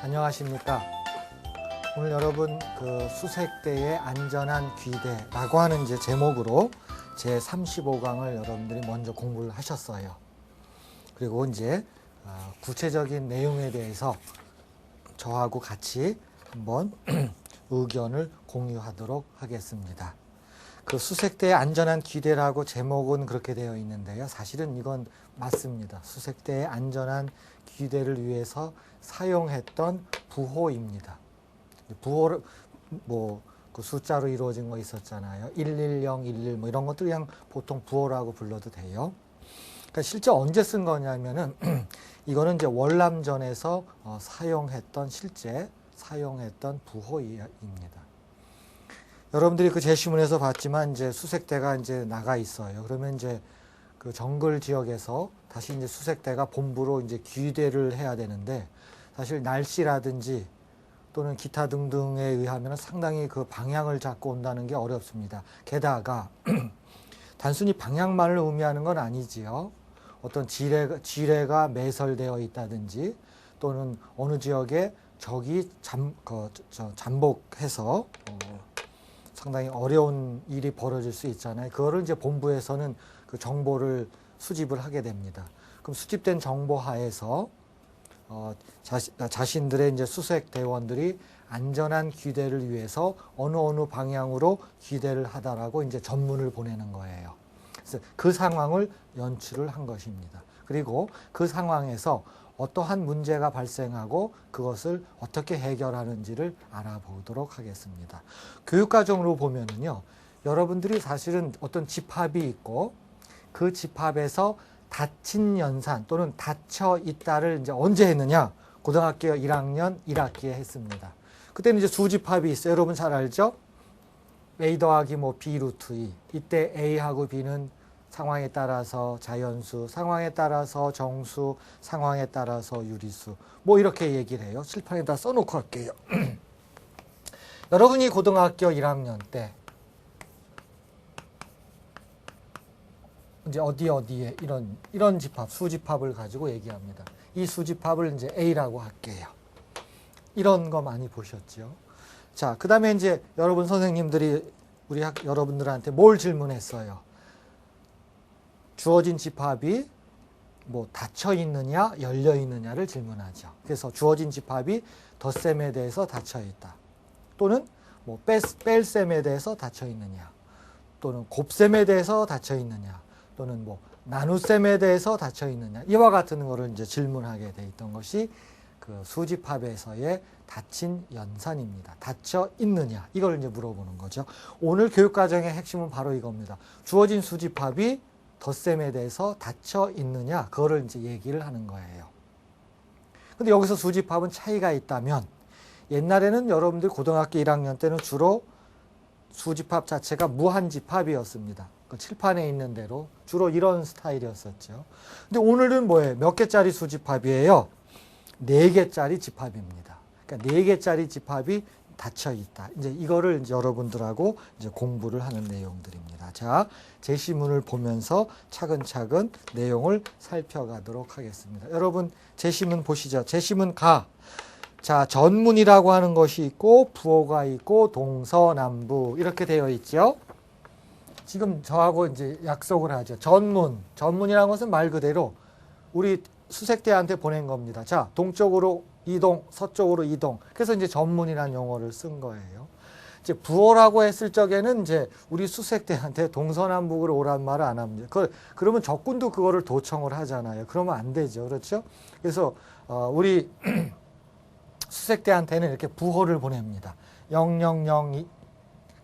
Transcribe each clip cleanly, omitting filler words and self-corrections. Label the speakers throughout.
Speaker 1: 안녕하십니까. 오늘 여러분 수색대의 안전한 귀대라고 하는 이제 제목으로 제 35강을 여러분들이 먼저 공부를 하셨어요. 그리고 이제 구체적인 내용에 대해서 저하고 같이 한번 의견을 공유하도록 하겠습니다. 수색대의 안전한 귀대라고 제목은 그렇게 되어 있는데요. 사실은 이건 맞습니다. 수색대의 안전한 귀대를 위해서 사용했던 부호입니다. 부호를 그 숫자로 이루어진 거 있었잖아요. 110, 11 뭐 이런 것들 그냥 보통 부호라고 불러도 돼요. 그러니까 실제 언제 쓴 거냐면은 이거는 이제 월남전에서 실제 사용했던 부호입니다. 여러분들이 그 제시문에서 봤지만 이제 수색대가 이제 나가 있어요. 그러면 이제 그 정글 지역에서 다시 이제 수색대가 본부로 이제 귀대를 해야 되는데 사실 날씨라든지 또는 기타 등등에 의하면 상당히 그 방향을 잡고 온다는 게 어렵습니다. 게다가 단순히 방향만을 의미하는 건 아니지요. 어떤 지뢰가 매설되어 있다든지 또는 어느 지역에 적이 잠복해서 상당히 어려운 일이 벌어질 수 있잖아요. 그거를 이제 본부에서는 그 정보를 수집을 하게 됩니다. 그럼 수집된 정보 하에서 자신들의 이제 수색 대원들이 안전한 귀대를 위해서 어느 방향으로 귀대를 하다라고 이제 전문을 보내는 거예요. 그래서 그 상황을 연출을 한 것입니다. 그리고 그 상황에서 어떠한 문제가 발생하고 그것을 어떻게 해결하는지를 알아보도록 하겠습니다. 교육과정으로 보면은요, 여러분들이 사실은 어떤 집합이 있고 그 집합에서 닫힌 연산 또는 닫혀 있다를 이제 언제 했느냐? 고등학교 1학년 1학기에 했습니다. 그때는 이제 수집합이 있어요. 여러분 잘 알죠? A 더하기 B 루트 2. 이때 A하고 B는 상황에 따라서 자연수, 상황에 따라서 정수, 상황에 따라서 유리수. 이렇게 얘기를 해요. 칠판에다 써놓고 할게요. 여러분이 고등학교 1학년 때 이제 어디에 이런 집합, 수집합을 가지고 얘기합니다. 이 수집합을 이제 A라고 할게요. 이런 거 많이 보셨죠? 자, 그 다음에 이제 여러분 선생님들이 여러분들한테 뭘 질문했어요? 주어진 집합이 닫혀 있느냐, 열려 있느냐를 질문하죠. 그래서 주어진 집합이 덧셈에 대해서 닫혀 있다. 또는 뺄셈에 대해서 닫혀 있느냐. 또는 곱셈에 대해서 닫혀 있느냐. 또는 나눗셈에 대해서 닫혀 있느냐. 이와 같은 거를 이제 질문하게 돼 있던 것이 그 수집합에서의 닫힌 연산입니다. 닫혀 있느냐. 이걸 이제 물어보는 거죠. 오늘 교육과정의 핵심은 바로 이겁니다. 주어진 수집합이 덧셈에 대해서 닫혀 있느냐, 그거를 이제 얘기를 하는 거예요. 근데 여기서 수집합은 차이가 있다면, 옛날에는 여러분들 고등학교 1학년 때는 주로 수집합 자체가 무한집합이었습니다. 그 칠판에 있는 대로 주로 이런 스타일이었었죠. 근데 오늘은 뭐예요? 몇 개짜리 수집합이에요? 4개짜리 집합입니다. 그러니까 4개짜리 집합이 닫혀 있다. 이제 이거를 이제 여러분들하고 이제 공부를 하는 내용들입니다. 자, 제시문을 보면서 차근차근 내용을 살펴가도록 하겠습니다. 여러분 제시문 보시죠. 제시문 가. 자, 전문이라고 하는 것이 있고 부호가 있고 동서남북 이렇게 되어 있죠. 지금 저하고 이제 약속을 하죠. 전문이라는 것은 말 그대로 우리 수색대한테 보낸 겁니다. 자, 동쪽으로 이동, 서쪽으로 이동. 그래서 이제 전문이라는 용어를 쓴 거예요. 이제 부호라고 했을 적에는 이제 우리 수색대한테 동서남북으로 오란 말을 안 합니다. 그러면 적군도 그거를 도청을 하잖아요. 그러면 안 되죠. 그렇죠? 그래서 우리 수색대한테는 이렇게 부호를 보냅니다. 000,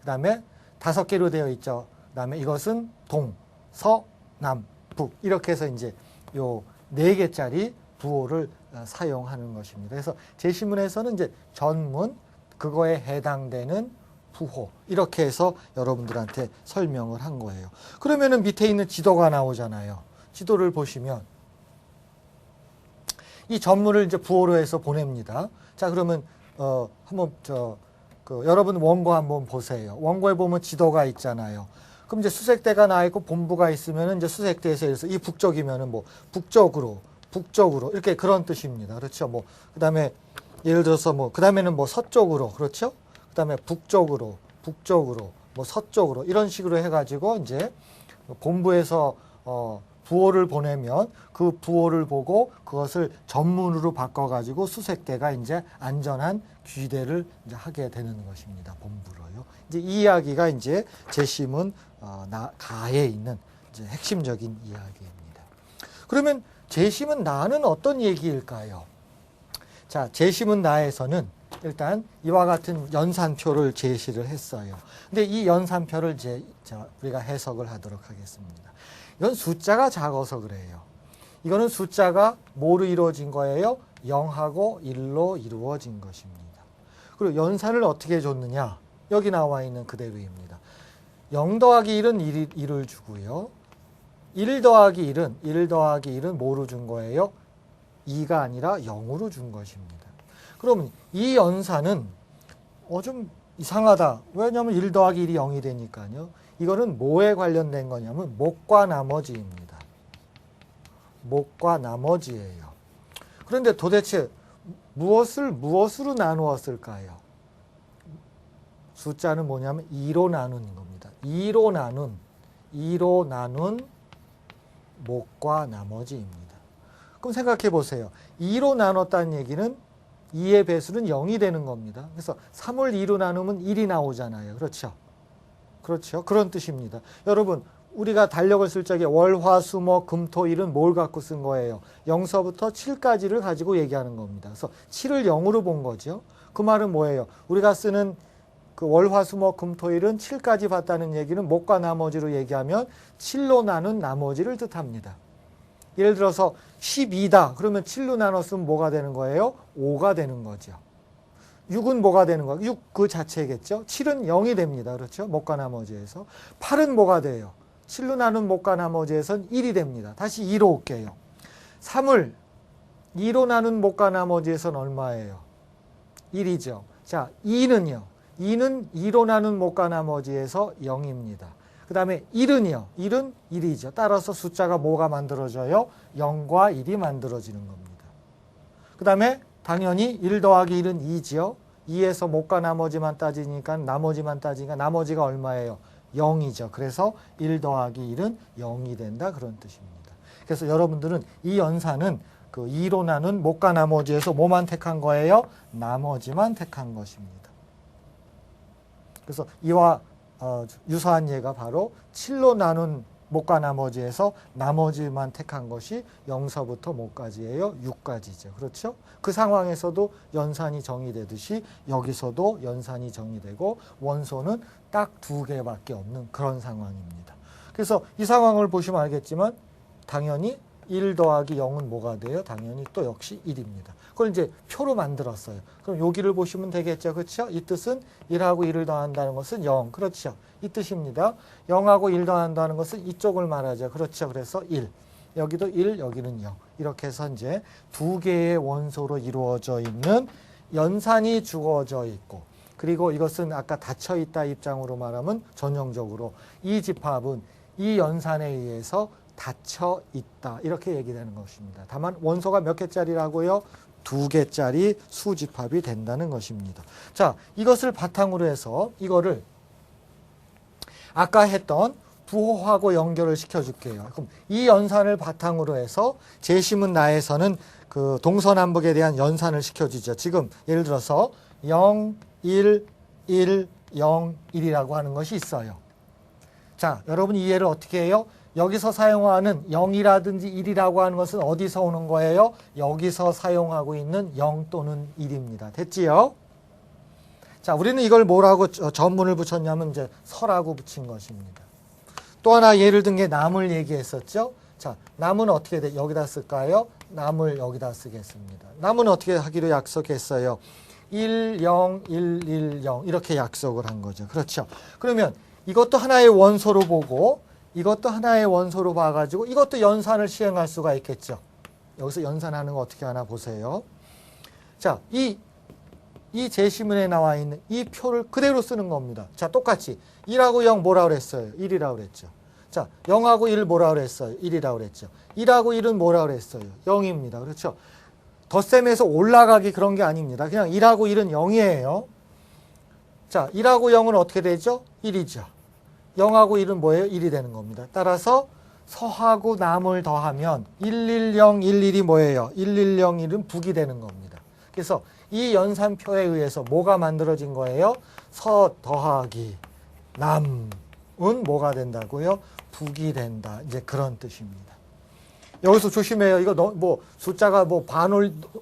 Speaker 1: 그다음에 5개로 되어 있죠. 그다음에 이것은 동, 서, 남, 북 이렇게 해서 이제 요 4개짜리 부호를 사용하는 것입니다. 그래서 제시문에서는 이제 전문, 그거에 해당되는 부호 이렇게 해서 여러분들한테 설명을 한 거예요. 그러면은 밑에 있는 지도가 나오잖아요. 지도를 보시면 이 전문을 이제 부호로 해서 보냅니다. 자, 그러면 한번 여러분 원고 한번 보세요. 원고에 보면 지도가 있잖아요. 그럼 이제 수색대가 나 있고 본부가 있으면은 이제 수색대에서 예를 들어서 이 북쪽이면은 뭐 북쪽으로 이렇게 그런 뜻입니다. 그렇죠? 뭐 그다음에 예를 들어서 뭐 그다음에는 뭐 서쪽으로 그렇죠? 그다음에 북쪽으로 뭐 서쪽으로 이런 식으로 해가지고 이제 본부에서 부호를 보내면 그 부호를 보고 그것을 전문으로 바꿔가지고 수색대가 이제 안전한 귀대를 이제 하게 되는 것입니다. 본부로요. 이제 이 이야기가 이제 재심은 가에 있는 이제 핵심적인 이야기입니다. 그러면 재심은 나는 어떤 얘기일까요? 자, 재심은 나에서는 일단 이와 같은 연산표를 제시를 했어요. 근데 이 연산표를 우리가 해석을 하도록 하겠습니다. 이건 숫자가 작아서 그래요. 이거는 숫자가 뭐로 이루어진 거예요? 0하고 1로 이루어진 것입니다. 그리고 연산을 어떻게 줬느냐? 여기 나와 있는 그대로입니다. 0 더하기 1은 1을 주고요. 1 더하기 1은 뭐로 준 거예요? 2가 아니라 0으로 준 것입니다. 그러면 이 연산은 좀 이상하다. 왜냐하면 1 더하기 1이 0이 되니까요. 이거는 뭐에 관련된 거냐면 목과 나머지입니다. 목과 나머지예요. 그런데 도대체 무엇으로 나누었을까요? 숫자는 뭐냐면 2로 나눈 겁니다. 2로 나눈 목과 나머지입니다. 그럼 생각해 보세요. 2로 나눴다는 얘기는 2의 배수는 0이 되는 겁니다. 그래서 3을 2로 나누면 1이 나오잖아요. 그렇죠? 그렇죠. 그런 뜻입니다. 여러분, 우리가 달력을 쓸 적에 월, 화, 수, 목, 금, 토, 일은 뭘 갖고 쓴 거예요? 0서부터 7까지를 가지고 얘기하는 겁니다. 그래서 7을 0으로 본 거죠. 그 말은 뭐예요? 우리가 쓰는 그 월, 화, 수, 목, 금, 토, 일은 7까지 봤다는 얘기는 목과 나머지로 얘기하면 7로 나눈 나머지를 뜻합니다. 예를 들어서 12다. 그러면 7로 나눴으면 뭐가 되는 거예요? 5가 되는 거죠. 6은 뭐가 되는 거예요? 6 그 자체겠죠. 7은 0이 됩니다. 그렇죠? 목과 나머지에서. 8은 뭐가 돼요? 7로 나눈 목과 나머지에서는 1이 됩니다. 다시 2로 올게요. 3을 2로 나눈 목과 나머지에서는 얼마예요? 1이죠. 자, 2는요. 2는 2로 나눈 목과 나머지에서 0입니다. 그 다음에 1은요. 1은 1이죠. 따라서 숫자가 뭐가 만들어져요? 0과 1이 만들어지는 겁니다. 그 다음에 당연히 1 더하기 1은 2지요. 2에서 목과 나머지가 나머지가 얼마예요? 0이죠. 그래서 1 더하기 1은 0이 된다. 그런 뜻입니다. 그래서 여러분들은 이 연산은 그 2로 나눈 목과 나머지에서 뭐만 택한 거예요? 나머지만 택한 것입니다. 그래서 이와 유사한 예가 바로 7로 나눈 목과 나머지에서 나머지만 택한 것이 0서부터 목까지예요. 6까지죠. 그렇죠? 그 상황에서도 연산이 정의되듯이 여기서도 연산이 정의되고 원소는 딱 2개밖에 없는 그런 상황입니다. 그래서 이 상황을 보시면 알겠지만 당연히 1 더하기 0은 뭐가 돼요? 당연히 또 역시 1입니다. 그걸 이제 표로 만들었어요. 그럼 여기를 보시면 되겠죠. 그렇죠? 이 뜻은 1하고 1을 더한다는 것은 0. 그렇죠? 이 뜻입니다. 0하고 1 더한다는 것은 이쪽을 말하죠. 그렇죠? 그래서 1. 여기도 1, 여기는 0. 이렇게 해서 이제 2개의 원소로 이루어져 있는 연산이 주어져 있고, 그리고 이것은 아까 닫혀 있다 입장으로 말하면 전형적으로 이 집합은 이 연산에 의해서 닫혀 있다. 이렇게 얘기되는 것입니다. 다만 원소가 몇 개짜리라고요? 2개짜리 수집합이 된다는 것입니다. 자, 이것을 바탕으로 해서 이거를 아까 했던 부호하고 연결을 시켜줄게요. 그럼 이 연산을 바탕으로 해서 재심은 나에서는 그 동서남북에 대한 연산을 시켜주죠. 지금 예를 들어서 0, 1, 1, 0, 1이라고 하는 것이 있어요. 자, 여러분 이해를 어떻게 해요? 여기서 사용하는 0이라든지 1이라고 하는 것은 어디서 오는 거예요? 여기서 사용하고 있는 0 또는 1입니다. 됐지요? 자, 우리는 이걸 뭐라고 전문을 붙였냐면 이제 서라고 붙인 것입니다. 또 하나 예를 든 게 남을 얘기했었죠? 자, 남은 어떻게 돼? 여기다 쓸까요? 남을 여기다 쓰겠습니다. 남은 어떻게 하기로 약속했어요? 1, 0, 1, 1, 0 이렇게 약속을 한 거죠. 그렇죠? 그러면 이것도 하나의 원소로 보고 이것도 하나의 원소로 봐가지고 이것도 연산을 시행할 수가 있겠죠. 여기서 연산하는 거 어떻게 하나 보세요. 자, 이 이 제시문에 나와 있는 이 표를 그대로 쓰는 겁니다. 자, 똑같이 1하고 0 뭐라 그랬어요? 1이라고 그랬죠. 자, 0하고 1 뭐라 그랬어요? 1이라고 그랬죠. 1하고 1은 뭐라 그랬어요? 0입니다. 그렇죠? 덧셈에서 올라가기 그런 게 아닙니다. 그냥 1하고 1은 0이에요. 자, 1하고 0은 어떻게 되죠? 1이죠. 0하고 1은 뭐예요? 1이 되는 겁니다. 따라서 서하고 남을 더하면 110, 11이 뭐예요? 1101은 북이 되는 겁니다. 그래서 이 연산표에 의해서 뭐가 만들어진 거예요? 서 더하기 남은 뭐가 된다고요? 북이 된다. 이제 그런 뜻입니다. 여기서 조심해요. 이거 뭐 숫자가 뭐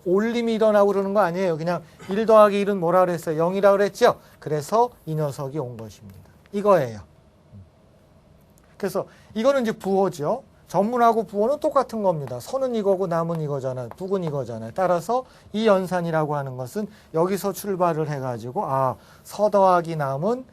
Speaker 1: 올림이 일어나고 그러는 거 아니에요. 그냥 1 더하기 1은 뭐라 그랬어요? 0이라고 그랬죠? 그래서 이 녀석이 온 것입니다. 이거예요. 그래서 이거는 이제 부호죠. 전문하고 부호는 똑같은 겁니다. 서는 이거고 남은 이거잖아요. 북은 이거잖아요. 따라서 이 연산이라고 하는 것은 여기서 출발을 해가지고 서 더하기 남은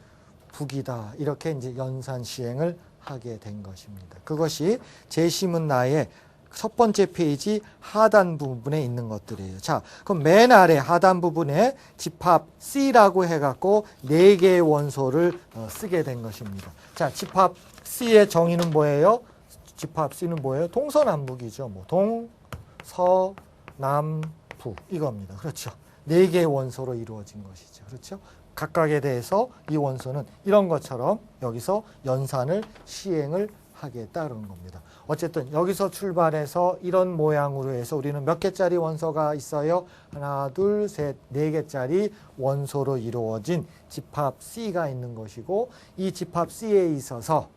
Speaker 1: 북이다. 이렇게 이제 연산 시행을 하게 된 것입니다. 그것이 제시문 나의 첫 번째 페이지 하단 부분에 있는 것들이에요. 자, 그럼 맨 아래 하단 부분에 집합 C라고 해갖고 4개의 원소를 쓰게 된 것입니다. 자, 집합 C의 정의는 뭐예요? 집합 C는 뭐예요? 동서남북이죠. 뭐 동, 서, 남, 북 이겁니다. 그렇죠. 4개의 원소로 이루어진 것이죠. 그렇죠. 각각에 대해서 이 원소는 이런 것처럼 여기서 연산을 시행을 하겠다는 겁니다. 어쨌든 여기서 출발해서 이런 모양으로 해서 우리는 몇 개짜리 원소가 있어요? 하나, 둘, 셋, 4개짜리 원소로 이루어진 집합 C가 있는 것이고 이 집합 C에 있어서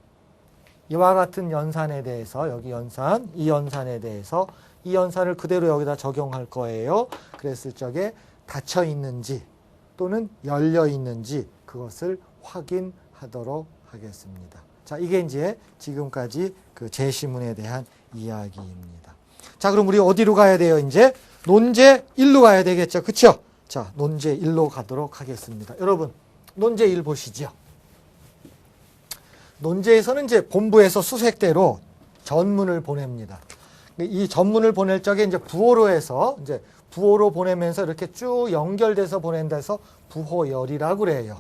Speaker 1: 이와 같은 연산에 대해서 여기 연산, 이 연산에 대해서 이 연산을 그대로 여기다 적용할 거예요. 그랬을 적에 닫혀 있는지 또는 열려 있는지 그것을 확인하도록 하겠습니다. 자, 이게 이제 지금까지 그 제시문에 대한 이야기입니다. 자, 그럼 우리 어디로 가야 돼요? 이제 논제 1로 가야 되겠죠. 그쵸? 자, 논제 1로 가도록 하겠습니다. 여러분, 논제 1 보시죠. 논제에서는 이제 본부에서 수색대로 전문을 보냅니다. 이 전문을 보낼 적에 이제 부호로 해서 이제 부호로 보내면서 이렇게 쭉 연결돼서 보낸다 해서 부호열이라고 그래요.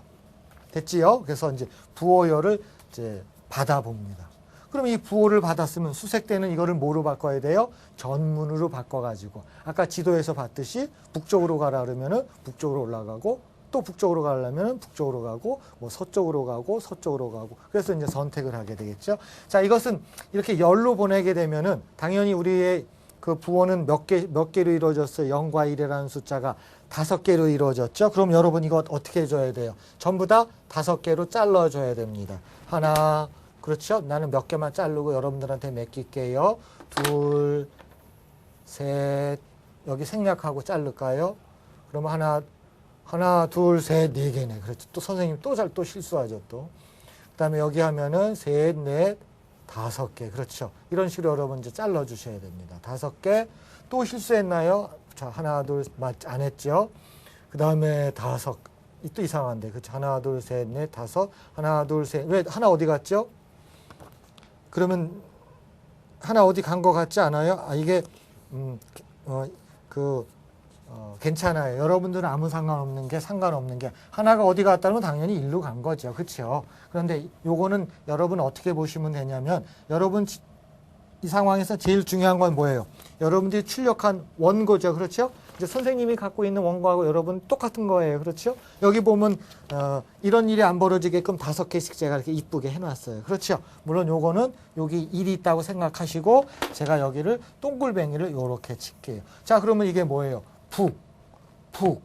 Speaker 1: 됐지요? 그래서 이제 부호열을 이제 받아봅니다. 그럼 이 부호를 받았으면 수색대는 이거를 뭐로 바꿔야 돼요? 전문으로 바꿔가지고 아까 지도에서 봤듯이 북쪽으로 가라 그러면은 북쪽으로 올라가고 또 북쪽으로 가려면 북쪽으로 가고 뭐 서쪽으로 가고 서쪽으로 가고 그래서 이제 선택을 하게 되겠죠. 자, 이것은 이렇게 열로 보내게 되면은 당연히 우리의 그 부호는 몇 개로 이루어졌어요? 0과 1이라는 숫자가 5개로 이루어졌죠. 그럼 여러분 이거 어떻게 해줘야 돼요? 전부 다 5개로 잘라줘야 됩니다. 하나, 그렇죠? 나는 몇 개만 자르고 여러분들한테 맡길게요. 둘, 셋, 여기 생략하고 자를까요? 그러면 하나, 둘, 셋, 4개네. 그렇죠. 또 선생님 또 실수하죠, 또. 그 다음에 여기 하면은 셋, 넷, 5개. 그렇죠. 이런 식으로 여러분 이제 잘라주셔야 됩니다. 5개. 또 실수했나요? 자, 하나, 둘, 안 했죠. 그 다음에 5. 또 이상한데. 그렇죠. 하나, 둘, 셋, 넷, 5. 하나, 둘, 셋. 왜 하나 어디 갔죠? 그러면 하나 어디 간 거 같지 않아요? 이게, 괜찮아요. 여러분들은 아무 상관없는 게 하나가 어디 갔다면 당연히 일로 간 거죠. 그렇죠? 그런데 요거는 여러분 어떻게 보시면 되냐면 여러분 이 상황에서 제일 중요한 건 뭐예요? 여러분들이 출력한 원고죠. 그렇죠? 이제 선생님이 갖고 있는 원고하고 여러분 똑같은 거예요. 그렇죠? 여기 보면 이런 일이 안 벌어지게끔 5개씩 제가 이렇게 이쁘게 해놨어요. 그렇죠? 물론 요거는 여기 1이 있다고 생각하시고 제가 여기를 동글뱅이를 요렇게 칠게요. 자, 그러면 이게 뭐예요? 북,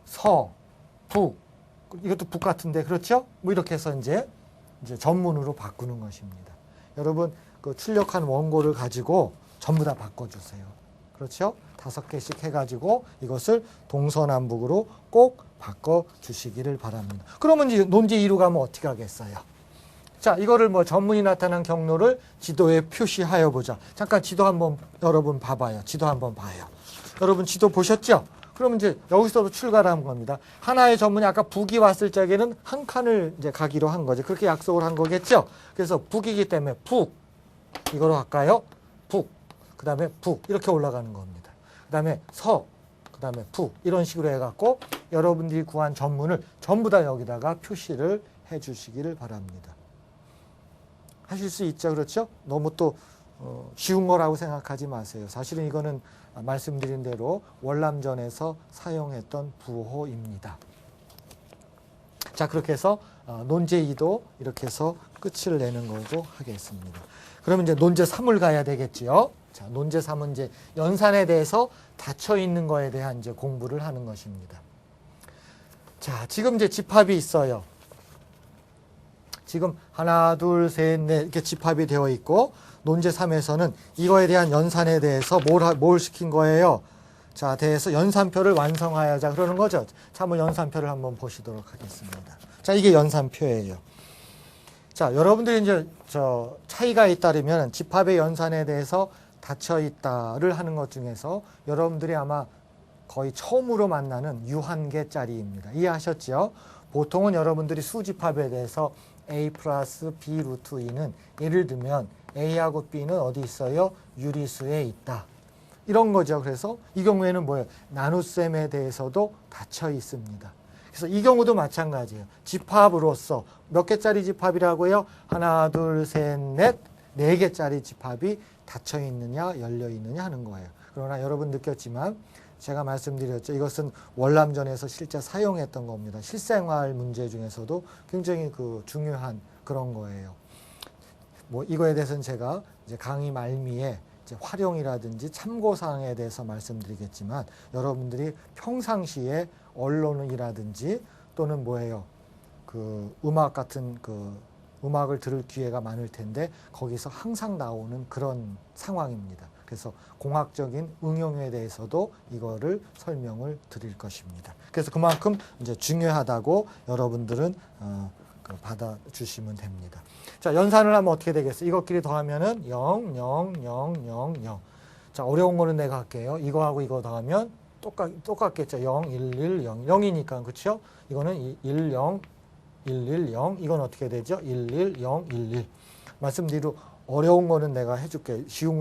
Speaker 1: 서, 북. 이것도 북 같은데, 그렇죠? 뭐 이렇게 해서 이제 전문으로 바꾸는 것입니다. 여러분, 그 출력한 원고를 가지고 전부 다 바꿔주세요. 그렇죠? 5개씩 해가지고 이것을 동서남북으로 꼭 바꿔주시기를 바랍니다. 그러면 이제 논제 2로 가면 어떻게 하겠어요? 자, 이거를 뭐 전문이 나타난 경로를 지도에 표시하여 보자. 잠깐 지도 한번 여러분 봐봐요. 지도 한번 봐요. 여러분 지도 보셨죠? 그러면 이제 여기서도 출발한 겁니다. 하나의 전문이 아까 북이 왔을 적에는 한 칸을 이제 가기로 한 거죠. 그렇게 약속을 한 거겠죠? 그래서 북이기 때문에 북. 이거로 할까요? 북. 그 다음에 북. 이렇게 올라가는 겁니다. 그 다음에 서. 그 다음에 푸 이런 식으로 해갖고 여러분들이 구한 전문을 전부 다 여기다가 표시를 해 주시기를 바랍니다. 하실 수 있죠. 그렇죠? 너무 또 쉬운 거라고 생각하지 마세요. 사실은 이거는 말씀드린 대로 월남전에서 사용했던 부호입니다. 자, 그렇게 해서 논제 2도 이렇게 해서 끝을 내는 걸로 하겠습니다. 그러면 이제 논제 3을 가야 되겠지요. 자, 논제 3은 이제 연산에 대해서 닫혀 있는 거에 대한 이제 공부를 하는 것입니다. 자, 지금 이제 집합이 있어요. 지금 하나, 둘, 셋, 넷 이렇게 집합이 되어 있고 논제 3에서는 이거에 대한 연산에 대해서 뭘 시킨 거예요? 자, 대해서 연산표를 완성하여자 그러는 거죠. 자, 한번 연산표를 한번 보시도록 하겠습니다. 자, 이게 연산표예요. 자, 여러분들이 이제 차이가 잇따르면 집합의 연산에 대해서 닫혀 있다를 하는 것 중에서 여러분들이 아마 거의 처음으로 만나는 유한계짜리입니다. 이해하셨죠? 보통은 여러분들이 수집합에 대해서 a 플러스 b 루트 2는 예를 들면 a하고 b는 어디 있어요? 유리수에 있다. 이런 거죠. 그래서 이 경우에는 뭐예요? 나눗셈에 대해서도 닫혀 있습니다. 그래서 이 경우도 마찬가지예요. 집합으로서 몇 개짜리 집합이라고요? 하나, 둘, 셋, 넷, 4개짜리 집합이 닫혀 있느냐, 열려 있느냐 하는 거예요. 그러나 여러분 느꼈지만 제가 말씀드렸죠. 이것은 월남전에서 실제 사용했던 겁니다. 실생활 문제 중에서도 굉장히 중요한 그런 거예요. 뭐 이거에 대해서는 제가 이제 강의 말미에 이제 활용이라든지 참고사항에 대해서 말씀드리겠지만 여러분들이 평상시에 언론이라든지 또는 뭐예요? 음악 같은 음악을 들을 기회가 많을 텐데 거기서 항상 나오는 그런 상황입니다. 그래서 공학적인 응용에 대해서도 이거를 설명을 드릴 것입니다. 그래서 그만큼 이제 중요하다고 여러분들은 받아주시면 됩니다. 자, 연산을 하면 어떻게 되겠어요? 이것끼리 더하면은 0, 0, 0, 0, 0. 자, 어려운 거는 내가 할게요. 이거하고 이거 더하면 똑같겠죠. 0, 1, 1, 0. 0이니까, 그렇죠? 이거는 1, 0, 1, 1, 0. 이건 어떻게 되죠? 1, 1, 0, 1, 1. 말씀드리로 어려운 거는 내가 해줄게요. 쉬운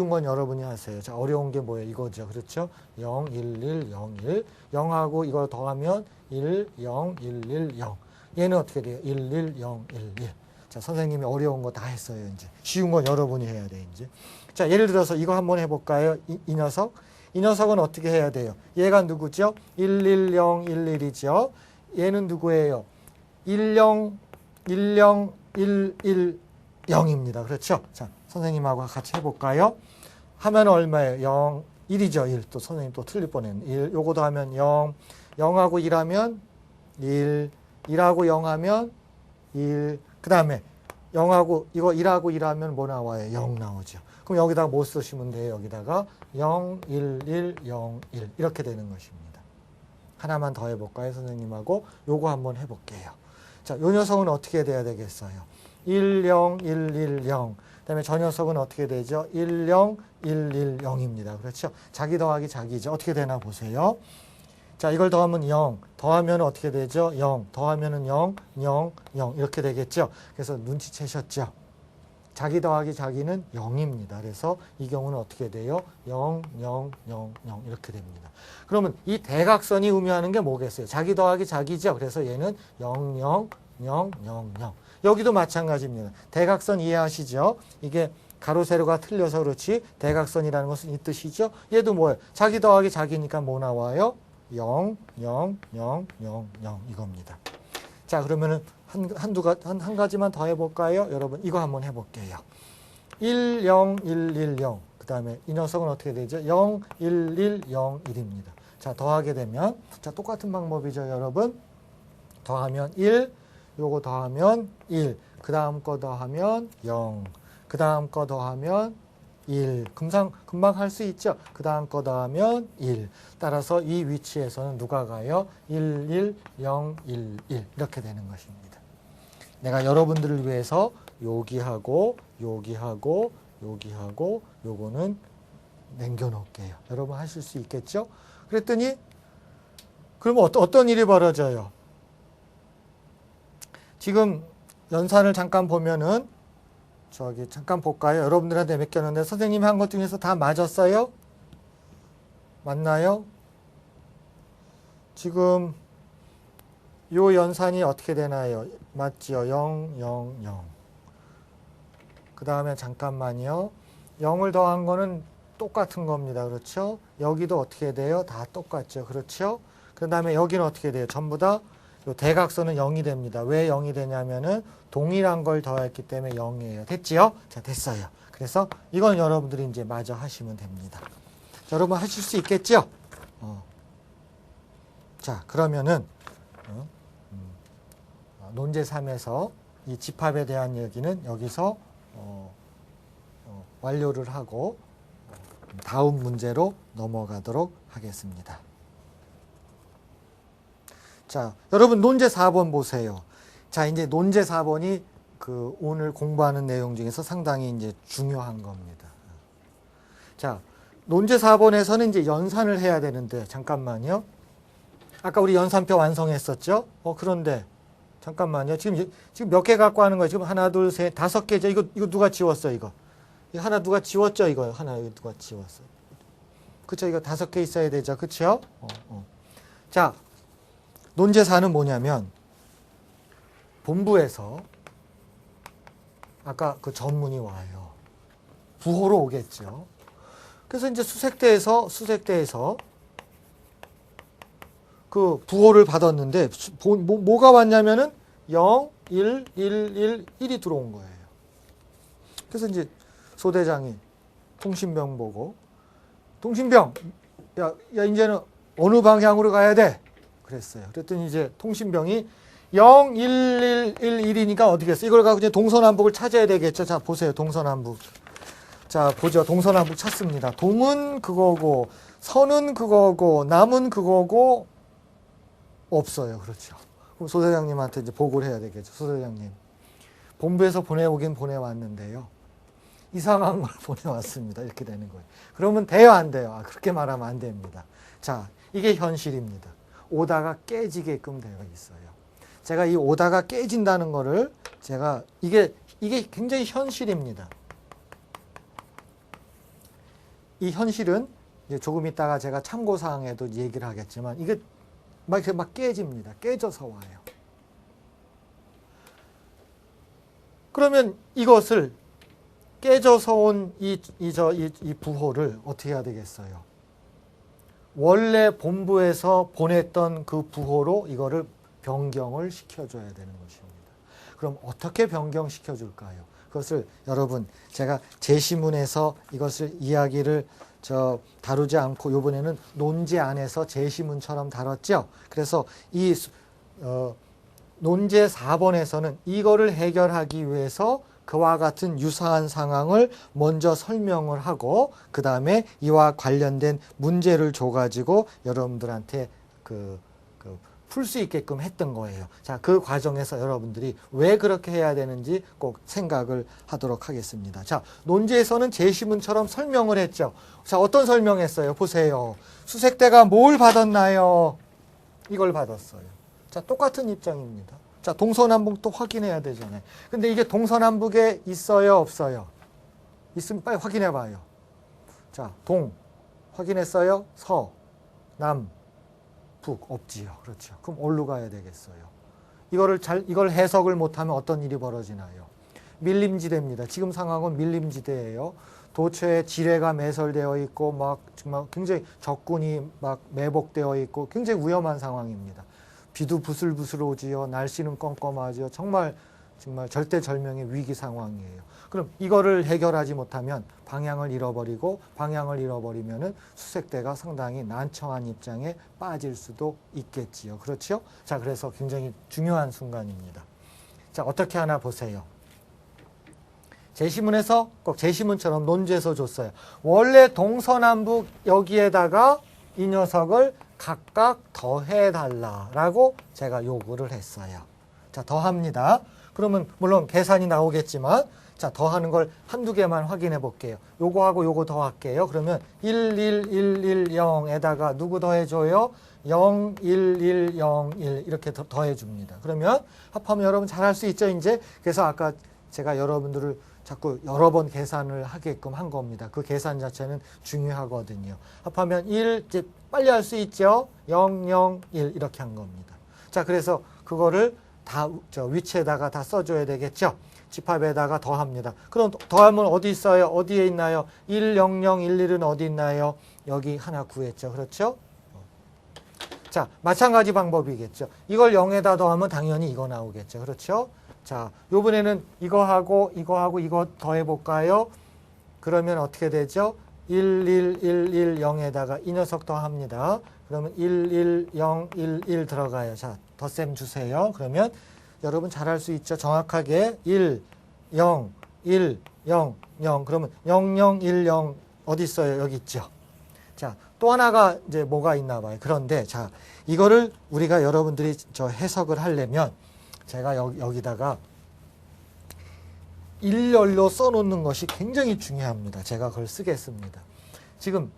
Speaker 1: 건 여러분이 하세요. 자, 어려운 게 뭐예요? 이거죠. 그렇죠? 0, 1, 1, 0, 1. 0하고 이거 더하면 1, 0, 1, 1, 0. 얘는 어떻게 돼요? 1, 1, 0, 1, 1. 자, 선생님이 어려운 거 다 했어요, 이제. 쉬운 건 여러분이 해야 돼, 이제. 자, 예를 들어서 이거 한번 해볼까요? 이 녀석. 이 녀석은 어떻게 해야 돼요? 얘가 누구죠? 1, 1, 0, 1, 1이죠. 얘는 누구예요? 1, 0, 1, 0, 1, 1, 0입니다. 그렇죠? 자, 선생님하고 같이 해볼까요? 하면 얼마예요? 0, 1이죠. 1. 또 선생님 또 틀릴 뻔했네. 1. 요거도 하면 0. 0하고 1하면 1. 1하고 0 하면 1. 그 다음에 0하고 이거 1하고 1하면 뭐 나와요? 0 나오죠. 그럼 여기다가 뭐 쓰시면 돼요? 여기다가 0, 1, 1, 0, 1 이렇게 되는 것입니다. 하나만 더 해볼까요? 선생님하고 요거 한번 해볼게요. 자, 요 녀석은 어떻게 돼야 되겠어요? 1, 0, 1, 1, 0. 그 다음에 저 녀석은 어떻게 되죠? 1, 0, 1, 1, 0입니다. 그렇죠? 자기 더하기 자기죠. 어떻게 되나 보세요. 자, 이걸 더하면 0, 더하면 어떻게 되죠? 0, 더하면 0, 0, 0 이렇게 되겠죠? 그래서 눈치채셨죠? 자기 더하기 자기는 0입니다. 그래서 이 경우는 어떻게 돼요? 0, 0, 0, 0 이렇게 됩니다. 그러면 이 대각선이 의미하는 게 뭐겠어요? 자기 더하기 자기죠? 그래서 얘는 0, 0, 0, 0, 0. 여기도 마찬가지입니다. 대각선 이해하시죠? 이게 가로 세로가 틀려서 그렇지 대각선이라는 것은 이 뜻이죠? 얘도 뭐예요? 자기 더하기 자기니까 뭐 나와요? 0, 0, 0, 0, 0 이겁니다. 자, 그러면은 한 가지만 더 해볼까요? 여러분 이거 한번 해볼게요. 1, 0, 1, 1, 0. 그 다음에 이 녀석은 어떻게 되죠? 0, 1, 1, 0, 1입니다. 자, 더하게 되면 자, 똑같은 방법이죠, 여러분. 더하면 1, 요거 더하면 1. 그 다음 거 더하면 0. 그 다음 거 더하면 1. 금방 할 수 있죠? 그 다음 거 더하면 1. 따라서 이 위치에서는 누가 가요? 1, 1, 0, 1, 1. 이렇게 되는 것입니다. 내가 여러분들을 위해서 여기하고 여기하고 여기하고 요거는 남겨놓을게요. 여러분 하실 수 있겠죠? 그랬더니 그러면 어떤 일이 벌어져요? 지금 연산을 잠깐 보면은 잠깐 볼까요? 여러분들한테 맡겼는데 선생님이 한 것 중에서 다 맞았어요? 맞나요? 지금 요 연산이 어떻게 되나요? 맞지요? 0, 0, 0. 그 다음에 잠깐만요. 0을 더한 거는 똑같은 겁니다. 그렇죠? 여기도 어떻게 돼요? 다 똑같죠. 그렇죠? 그 다음에 여기는 어떻게 돼요? 전부 다 요 대각선은 0이 됩니다. 왜 0이 되냐면은 동일한 걸 더했기 때문에 0이에요. 됐지요? 자, 됐어요. 그래서 이건 여러분들이 이제 마저 하시면 됩니다. 자, 여러분 하실 수 있겠죠? 자, 그러면은 논제 3에서 이 집합에 대한 얘기는 여기서 완료를 하고 다음 문제로 넘어가도록 하겠습니다. 자, 여러분 논제 4번 보세요. 자, 이제 논제 4번이 그 오늘 공부하는 내용 중에서 상당히 이제 중요한 겁니다. 자, 논제 4번에서는 이제 연산을 해야 되는데 잠깐만요. 아까 우리 연산표 완성했었죠? 그런데 잠깐만요. 지금 몇 개 갖고 하는 거예요? 지금 하나, 둘, 셋, 5개죠? 이거 누가 지웠어요, 이거? 이거 하나 누가 지웠죠, 이거? 하나 이거 누가 지웠어요? 그쵸? 이거 5개 있어야 되죠? 그쵸? 자, 논제 4는 뭐냐면, 본부에서, 아까 그 전문이 와요. 부호로 오겠죠? 그래서 이제 수색대에서 그 부호를 받았는데 뭐가 왔냐면은 0, 1, 1, 1, 1이 들어온 거예요. 그래서 이제 소대장이 통신병 보고 통신병 야 이제는 어느 방향으로 가야 돼? 그랬어요. 그랬더니 이제 통신병이 0, 1, 1, 1, 1이니까 어떻게 했어요? 이걸 갖고 이제 동서남북을 찾아야 되겠죠. 자, 보세요. 동서남북. 자, 보죠. 동서남북 찾습니다. 동은 그거고 서는 그거고 남은 그거고 없어요. 그렇죠. 그럼 소대장님한테 이제 보고를 해야 되겠죠. 소대장님, 본부에서 보내오긴 보내왔는데요. 이상한 걸 보내왔습니다. 이렇게 되는 거예요. 그러면 돼요, 안 돼요? 그렇게 말하면 안 됩니다. 자, 이게 현실입니다. 오다가 깨지게끔 되어 있어요. 제가 이 오다가 깨진다는 거를 이게 굉장히 현실입니다. 이 현실은 이제 조금 있다가 제가 참고사항에도 얘기를 하겠지만 이게 막 깨집니다. 깨져서 와요. 그러면 이것을 깨져서 온 이 부호를 어떻게 해야 되겠어요? 원래 본부에서 보냈던 그 부호로 이거를 변경을 시켜줘야 되는 것입니다. 그럼 어떻게 변경시켜 줄까요? 그것을 여러분 제가 제시문에서 이것을 이야기를 다루지 않고 이번에는 논제 안에서 제시문처럼 다뤘죠. 그래서 이 논제 4번에서는 이거를 해결하기 위해서 그와 같은 유사한 상황을 먼저 설명을 하고 그 다음에 이와 관련된 문제를 줘가지고 여러분들한테 풀 수 있게끔 했던 거예요. 자, 그 과정에서 여러분들이 왜 그렇게 해야 되는지 꼭 생각을 하도록 하겠습니다. 자, 논제에서는 제시문처럼 설명을 했죠. 자, 어떤 설명했어요? 보세요. 수색대가 뭘 받았나요? 이걸 받았어요. 자, 똑같은 입장입니다. 자, 동서남북 또 확인해야 되잖아요. 근데 이게 동서남북에 있어요, 없어요? 있으면 빨리 확인해 봐요. 자, 동 확인했어요? 서, 남, 북 없지요. 그렇죠. 그럼 어디로 가야 되겠어요? 이걸 해석을 못하면 어떤 일이 벌어지나요? 밀림지대입니다. 지금 상황은 밀림지대예요. 도처에 지뢰가 매설되어 있고 막 정말 굉장히 적군이 막 매복되어 있고 굉장히 위험한 상황입니다. 비도 부슬부슬 오지요. 날씨는 껌껌하죠. 정말 절대절명의 위기 상황이에요. 그럼 이거를 해결하지 못하면 방향을 잃어버리면은 수색대가 상당히 난처한 입장에 빠질 수도 있겠지요. 그렇죠? 자, 그래서 굉장히 중요한 순간입니다. 자, 어떻게 하나 보세요. 제시문에서 꼭 제시문처럼 논제에서 줬어요. 원래 동서남북 여기에다가 이 녀석을 각각 더해달라라고 제가 요구를 했어요. 자, 더합니다. 그러면 물론 계산이 나오겠지만 자, 더하는 걸 한두 개만 확인해 볼게요. 요거하고 요거 더할게요. 그러면 1, 1, 1, 1, 0에다가 누구 더해줘요? 0, 1, 1, 0, 1 이렇게 더해 줍니다. 그러면 합하면 여러분 잘할 수 있죠, 이제? 그래서 아까 제가 여러분들을 자꾸 여러 번 계산을 하게끔 한 겁니다. 그 계산 자체는 중요하거든요. 합하면 1, 이제 빨리 할 수 있죠? 0, 0, 1 이렇게 한 겁니다. 자, 그래서 그거를 다 위치에다가 다 써줘야 되겠죠? 집합에다가 더합니다. 그럼 더하면 어디 있어요? 어디에 있나요? 1, 0, 0, 1, 1은 어디 있나요? 여기 하나 구했죠. 그렇죠? 자, 마찬가지 방법이겠죠. 이걸 0에다 더하면 당연히 이거 나오겠죠. 그렇죠? 자, 요번에는 이거 더해볼까요? 그러면 어떻게 되죠? 1, 1, 1, 1, 0에다가 이 녀석 더합니다. 그러면 1, 1, 0, 1, 1 들어가요. 자, 덧셈 주세요. 그러면 여러분 잘할 수 있죠. 정확하게 1, 0, 1, 0, 0. 그러면 0, 0, 1, 0 어디 있어요? 여기 있죠. 자, 또 하나가 이제 뭐가 있나 봐요. 그런데 자, 이거를 우리가 여러분들이 해석을 하려면 제가 여기다가 일렬로 써놓는 것이 굉장히 중요합니다. 제가 그걸 쓰겠습니다. 지금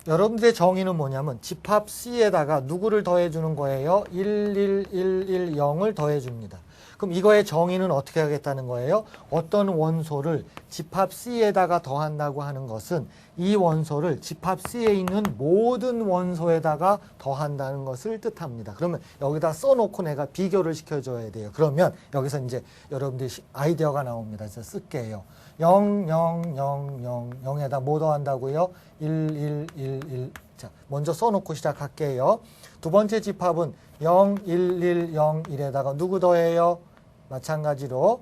Speaker 1: 여러분들의 정의는 뭐냐면 집합 C에다가 누구를 더해주는 거예요? 1, 1, 1, 1, 0을 더해줍니다. 그럼 이거의 정의는 어떻게 하겠다는 거예요? 어떤 원소를 집합 C에다가 더한다고 하는 것은 이 원소를 집합 C에 있는 모든 원소에다가 더한다는 것을 뜻합니다. 그러면 여기다 써놓고 내가 비교를 시켜줘야 돼요. 그러면 여기서 이제 여러분들이 아이디어가 나옵니다. 그래서 쓸게요. 0, 0, 0, 0, 0에다 뭐 더한다고요? 1, 1, 1, 1. 자, 먼저 써놓고 시작할게요. 두 번째 집합은 0, 1, 1, 0, 1에다가 누구 더해요? 마찬가지로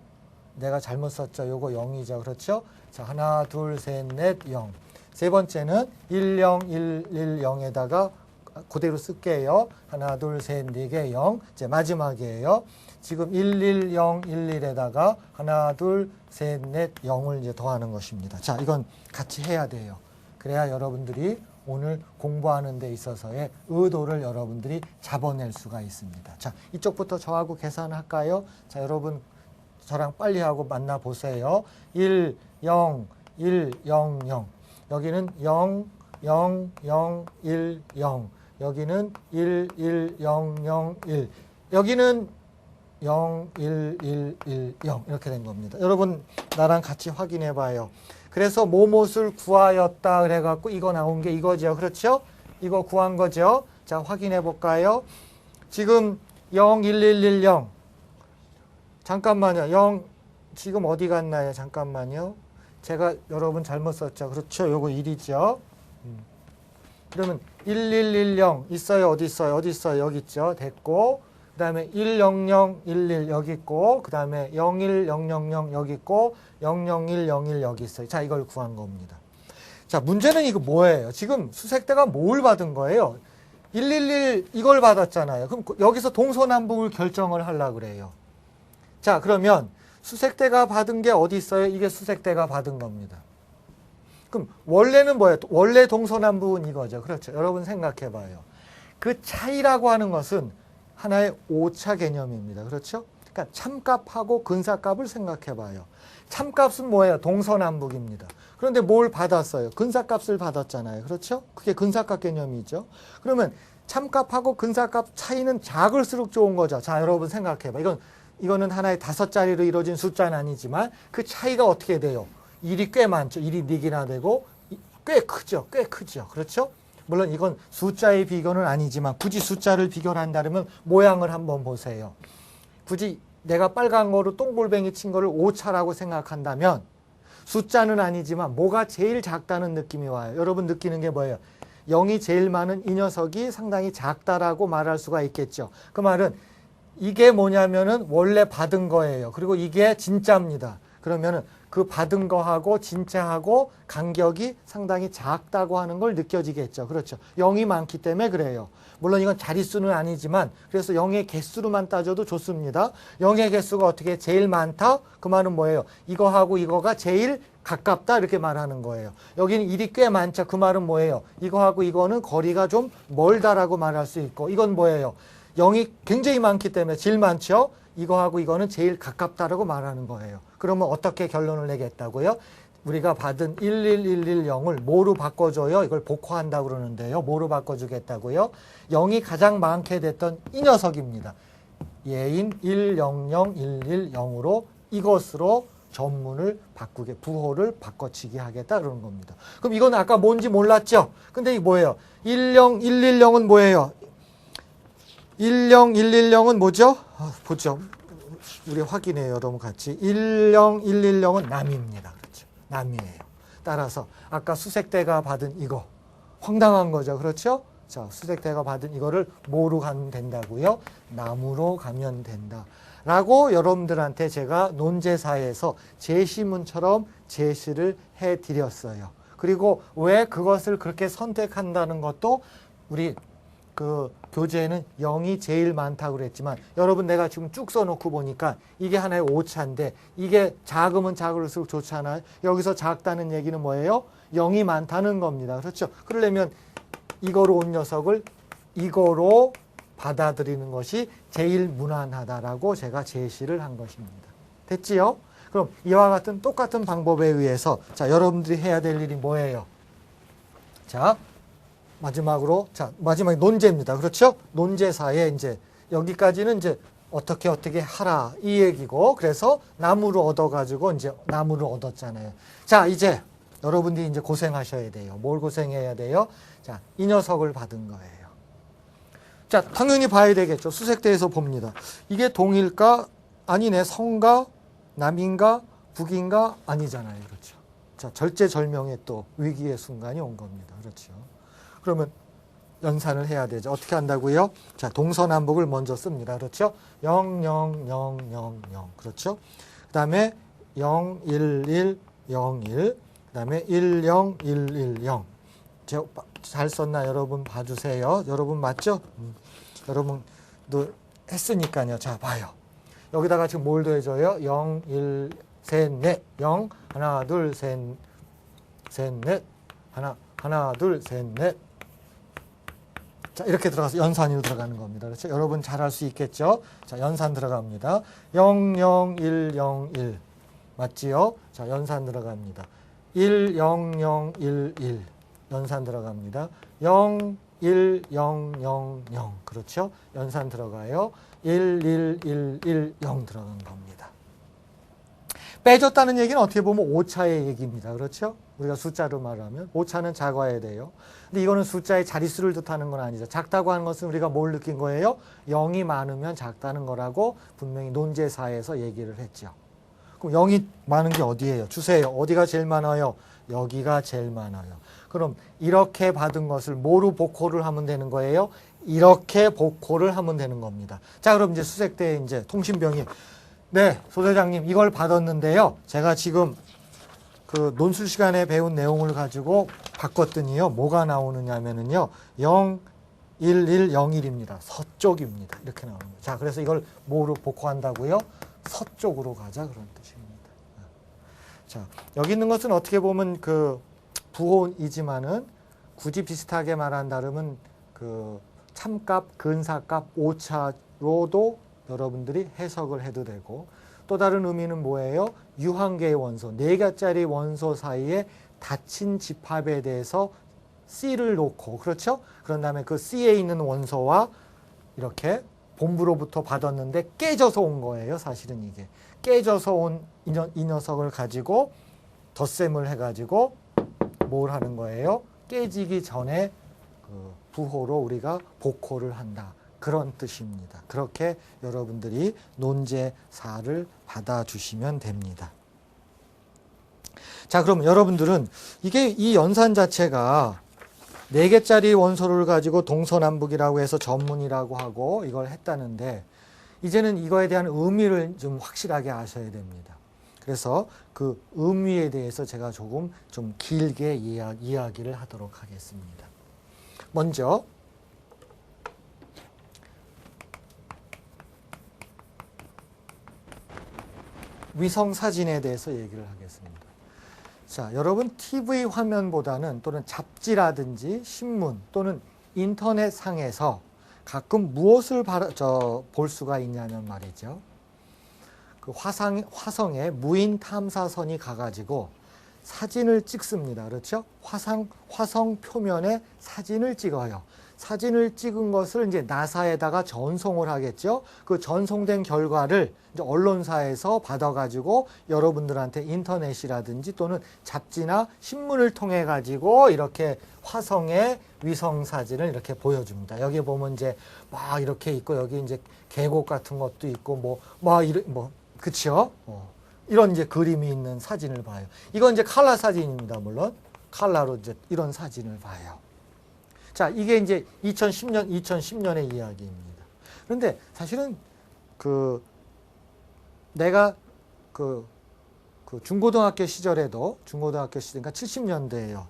Speaker 1: 내가 잘못 썼죠. 요거 0이죠. 그렇죠? 자, 하나, 둘, 셋, 넷, 0. 세 번째는 1, 0, 1, 1, 0에다가 그대로 쓸게요. 하나, 둘, 셋, 네 개, 0. 이제 마지막이에요. 지금 1, 1, 0, 1, 1에다가 하나, 둘, 셋, 넷, 0을 이제 더하는 것입니다. 자, 이건 같이 해야 돼요. 그래야 여러분들이 오늘 공부하는 데 있어서의 의도를 여러분들이 잡아낼 수가 있습니다. 자, 이쪽부터 저하고 계산할까요? 자, 여러분 저랑 빨리 하고 만나보세요. 1, 0, 1, 0, 0. 여기는 0, 0, 0, 1, 0. 여기는 1, 1, 0, 0, 1. 여기는 0, 1, 1, 1, 0 이렇게 된 겁니다. 여러분 나랑 같이 확인해 봐요. 그래서 뭐뭇을 구하였다 그래갖고 이거 나온 게 이거죠. 그렇죠? 이거 구한 거죠. 자, 확인해 볼까요? 지금 0, 1, 1, 1, 0. 잠깐만요. 0 지금 어디 갔나요? 잠깐만요. 제가 여러분 잘못 썼죠. 그렇죠? 요거 1이죠. 그러면 1, 1, 1, 0 있어요? 어디 있어요? 어디 있어요? 여기 있죠. 됐고. 그 다음에 1, 0, 0, 1, 1 여기 있고, 그 다음에 0, 1, 0, 0, 0 여기 있고, 0, 0, 1, 0, 1 여기 있어요. 자, 이걸 구한 겁니다. 자, 문제는 이거 뭐예요? 지금 수색대가 뭘 받은 거예요? 111 이걸 받았잖아요. 그럼 여기서 동서남북을 결정을 하려고 그래요. 자, 그러면 수색대가 받은 게 어디 있어요? 이게 수색대가 받은 겁니다. 그럼 원래는 뭐예요? 원래 동서남북은 이거죠. 그렇죠. 여러분 생각해 봐요. 그 차이라고 하는 것은 하나의 오차 개념입니다. 그렇죠? 그러니까 참값하고 근사값을 생각해 봐요. 참값은 뭐예요? 동서남북입니다. 그런데 뭘 받았어요? 근사값을 받았잖아요. 그렇죠? 그게 근사값 개념이죠. 그러면 참값하고 근사값 차이는 작을수록 좋은 거죠. 자, 여러분 생각해 봐. 이거는 하나의 5자리로 이루어진 숫자는 아니지만 그 차이가 어떻게 돼요? 1이 꽤 많죠. 1이 4개나 되고 꽤 크죠. 꽤 크죠. 그렇죠? 물론 이건 숫자의 비교는 아니지만 굳이 숫자를 비교를 한다면 모양을 한번 보세요. 굳이 내가 빨간 거로 똥골뱅이 친 거를 5차라고 생각한다면 숫자는 아니지만 뭐가 제일 작다는 느낌이 와요. 여러분 느끼는 게 뭐예요? 0이 제일 많은 이 녀석이 상당히 작다라고 말할 수가 있겠죠. 그 말은 이게 뭐냐면은 원래 받은 거예요. 그리고 이게 진짜입니다. 그러면은 그 받은 거하고 진짜하고 간격이 상당히 작다고 하는 걸 느껴지겠죠. 그렇죠. 0이 많기 때문에 그래요. 물론 이건 자릿수는 아니지만 그래서 0의 개수로만 따져도 좋습니다. 0의 개수가 어떻게 제일 많다? 그 말은 뭐예요? 이거하고 이거가 제일 가깝다 이렇게 말하는 거예요. 여기는 1이 꽤 많죠. 그 말은 뭐예요? 이거하고 이거는 거리가 좀 멀다라고 말할 수 있고 이건 뭐예요? 0이 굉장히 많기 때문에 제일 많죠. 이거하고 이거는 제일 가깝다라고 말하는 거예요. 그러면 어떻게 결론을 내겠다고요? 우리가 받은 11110을 뭐로 바꿔줘요? 이걸 복화한다고 그러는데요. 뭐로 바꿔주겠다고요? 0이 가장 많게 됐던 이 녀석입니다. 얘인 100110으로 이것으로 전문을 바꾸게, 부호를 바꿔치기 하겠다 그러는 겁니다. 그럼 이건 아까 뭔지 몰랐죠? 근데 이게 뭐예요? 10110은 뭐예요? 10110은 뭐죠? 보죠. 우리 확인해요, 여러분 같이. 10110은 남입니다. 그렇죠. 남이에요. 따라서 아까 수색대가 받은 이거 황당한 거죠. 그렇죠? 자, 수색대가 받은 이거를 뭐로 가면 된다고요? 남으로 가면 된다. 라고 여러분들한테 제가 논제사에서 제시문처럼 제시를 해드렸어요. 그리고 왜 그것을 그렇게 선택한다는 것도 우리 그 교재에는 0이 제일 많다고 그랬지만 여러분 내가 지금 쭉 써놓고 보니까 이게 하나의 오차인데 이게 작으면 작을수록 좋잖아요. 여기서 작다는 얘기는 뭐예요? 0이 많다는 겁니다. 그렇죠? 그러려면 이거로 온 녀석을 이거로 받아들이는 것이 제일 무난하다라고 제가 제시를 한 것입니다. 됐지요? 그럼 이와 같은 똑같은 방법에 의해서 자, 여러분들이 해야 될 일이 뭐예요? 자, 마지막으로 자, 마지막에 논제입니다. 그렇죠? 논제사에 이제 여기까지는 이제 어떻게 하라 이 얘기고 그래서 나무를 얻어 가지고 이제 나무를 얻었잖아요. 자, 이제 여러분들이 이제 고생하셔야 돼요. 뭘 고생해야 돼요? 자, 이 녀석을 받은 거예요. 자, 당연히 봐야 되겠죠. 수색대에서 봅니다. 이게 동일까? 아니네. 성가? 남인가? 북인가? 아니잖아요. 그렇죠. 자, 절제절명의 또 위기의 순간이 온 겁니다. 그렇죠. 그러면 연산을 해야 되죠. 어떻게 한다고요? 자, 동서남북을 먼저 씁니다. 그렇죠? 0, 0, 0, 0, 0. 그렇죠? 그 다음에 0, 1, 1, 0, 1. 그 다음에 1, 0, 1, 1, 0. 잘 썼나 여러분 봐주세요. 여러분 맞죠? 여러분도 했으니까요. 자, 봐요. 여기다가 지금 뭘 더해줘요? 0, 1, 셋, 넷. 0, 하나, 둘, 셋, 넷. 하나, 둘, 셋, 넷. 자, 이렇게 들어가서 연산으로 들어가는 겁니다. 그렇죠? 여러분 잘할 수 있겠죠? 자, 연산 들어갑니다. 0, 0, 1, 0, 1. 맞지요? 자, 연산 들어갑니다. 1, 0, 0, 1, 1. 연산 들어갑니다. 0, 1, 0, 0, 0. 그렇죠? 연산 들어가요. 1, 1, 1, 1, 0 들어간 겁니다. 빼줬다는 얘기는 어떻게 보면 오차의 얘기입니다. 그렇죠? 우리가 숫자로 말하면 오차는 작아야 돼요. 근데 이거는 숫자의 자릿수를 뜻하는 건 아니죠. 작다고 하는 것은 우리가 뭘 느낀 거예요? 0이 많으면 작다는 거라고 분명히 논제사에서 얘기를 했죠. 그럼 0이 많은 게 어디예요? 주세요. 어디가 제일 많아요? 여기가 제일 많아요. 그럼 이렇게 받은 것을 뭐로 복호를 하면 되는 거예요? 이렇게 복호를 하면 되는 겁니다. 자, 그럼 이제 수색대에 이제 통신병이 네, 소대장님 이걸 받았는데요. 제가 지금 그 논술 시간에 배운 내용을 가지고 바꿨더니요. 뭐가 나오느냐면은요. 0, 1, 1, 0, 1입니다. 서쪽입니다. 이렇게 나오는 거예요. 자, 그래서 이걸 뭐로 복호한다고요? 서쪽으로 가자 그런 뜻입니다. 자, 여기 있는 것은 어떻게 보면 그 부호이지만은 굳이 비슷하게 말한다면 그 참값, 근사값, 오차로도 여러분들이 해석을 해도 되고 또 다른 의미는 뭐예요? 유한계의 원소, 4개짜리 원소 사이에 닫힌 집합에 대해서 C를 놓고 그렇죠? 그런 다음에 그 C에 있는 원소와 이렇게 본부로부터 받았는데 깨져서 온 거예요. 사실은 이게. 깨져서 온 이 녀석을 가지고 덧셈을 해가지고 뭘 하는 거예요? 깨지기 전에 그 부호로 우리가 복호를 한다. 그런 뜻입니다. 그렇게 여러분들이 논제사를 받아주시면 됩니다. 자, 그럼 여러분들은 이게 이 연산 자체가 4개짜리 원소를 가지고 동서남북이라고 해서 전문이라고 하고 이걸 했다는데 이제는 이거에 대한 의미를 좀 확실하게 아셔야 됩니다. 그래서 그 의미에 대해서 제가 조금 좀 길게 이야기를 하도록 하겠습니다. 먼저 위성 사진에 대해서 얘기를 하겠습니다. 자, 여러분 TV 화면보다는 또는 잡지라든지 신문 또는 인터넷 상에서 가끔 무엇을 볼 수가 있냐면 말이죠. 그 화성에 무인 탐사선이 가가지고 사진을 찍습니다. 그렇죠? 화성 표면에 사진을 찍어요. 사진을 찍은 것을 이제 나사에다가 전송을 하겠죠. 그 전송된 결과를 이제 언론사에서 받아가지고 여러분들한테 인터넷이라든지 또는 잡지나 신문을 통해 가지고 이렇게 화성의 위성 사진을 이렇게 보여줍니다. 여기 보면 이제 막 이렇게 있고 여기 이제 계곡 같은 것도 있고 그쵸? 이런 이제 그림이 있는 사진을 봐요. 이건 이제 칼라 사진입니다. 물론 칼라로 이제 이런 사진을 봐요. 자, 이게 이제 2010년의 이야기입니다. 그런데 사실은 내가 중고등학교 시절에도 중고등학교 시절이니까 70년대예요.